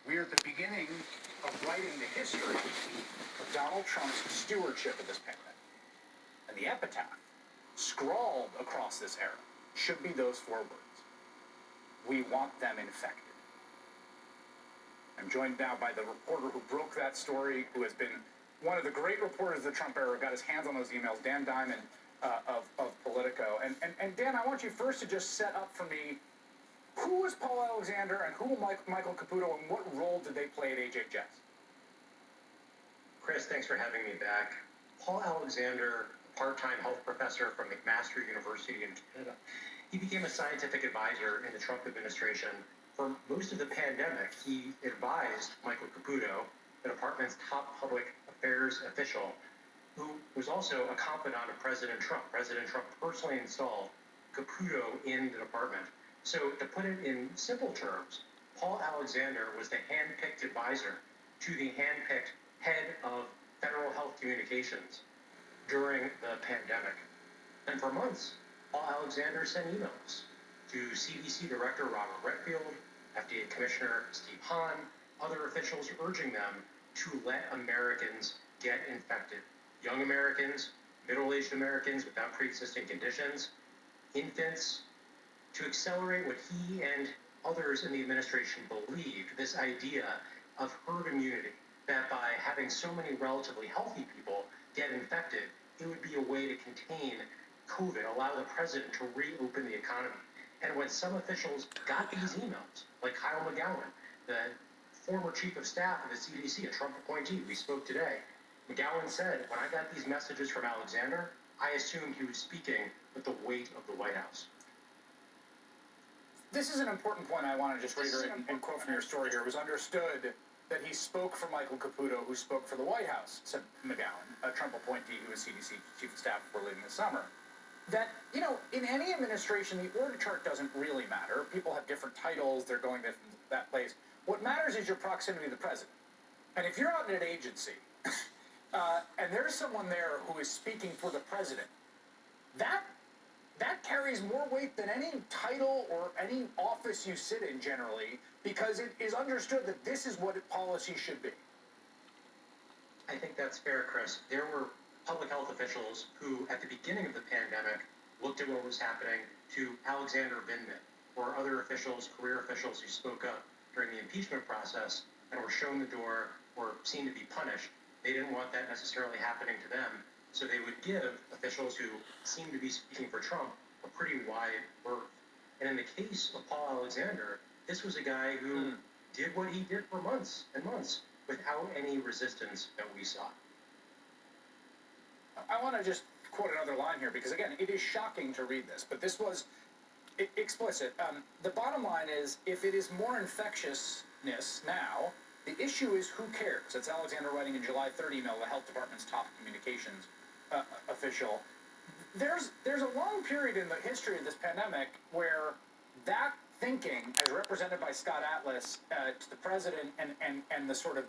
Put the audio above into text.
We're at the beginning of writing the history of Donald Trump's stewardship of this pandemic. And the epitaph, scrawled across this era, should be those four words. We want them infected. I'm joined now by the reporter who broke that story, who has been one of the great reporters of the Trump era, got his hands on those emails, Dan Diamond of Politico. And Dan, I want you first to just set up for me, who was Paul Alexander and who was Michael Caputo, and what role did they play at HHS? Chris, thanks for having me back. Paul Alexander, part-time health professor from McMaster University in Canada. He became a scientific advisor in the Trump administration. For most of the pandemic, he advised Michael Caputo, the department's top public affairs official, who was also a confidant of President Trump. President Trump personally installed Caputo in the department. So to put it in simple terms, Paul Alexander was the hand-picked advisor to the hand-picked head of federal health communications during the pandemic. And for months, Paul Alexander sent emails to CDC Director Robert Redfield, FDA Commissioner Steve Hahn, other officials urging them to let Americans get infected. Young Americans, middle-aged Americans without pre-existing conditions, infants, to accelerate what he and others in the administration believed, this idea of herd immunity, that by having so many relatively healthy people get infected, it would be a way to contain COVID, allow the president to reopen the economy. And when some officials got these emails, like Kyle McGowan, the former chief of staff of the CDC, a Trump appointee, we spoke today, McGowan said, when I got these messages from Alexander, I assumed he was speaking with the weight of the White House. This is an important point I want to just reiterate and quote from your story here. It was understood that he spoke for Michael Caputo, who spoke for the White House, said McGowan, a Trump appointee who was CDC chief of staff before leaving this summer. That, in any administration, the org chart doesn't really matter. People have different titles, they're going to that place. What matters is your proximity to the president. And if you're out in an agency, and there's someone there who is speaking for the president, that carries more weight than any title or any office you sit in generally, because it is understood that this is what policy should be. I think that's fair, Chris. There were public health officials who, at the beginning of the pandemic, looked at what was happening to Alexander Vindman or other officials, career officials who spoke up during the impeachment process and were shown the door or seen to be punished. They didn't want that necessarily happening to them, so they would give officials who seemed to be speaking for Trump a pretty wide berth. And in the case of Paul Alexander, this was a guy who did what he did for months and months without any resistance that we saw. I want to just quote another line here, because again, it is shocking to read this, but this was explicit. The bottom line is, if it is more infectiousness now, the issue is who cares. That's Alexander writing in July 3rd email, the health department's top communications official. There's a long period in the history of this pandemic where that thinking, as represented by Scott Atlas to the president and the sort of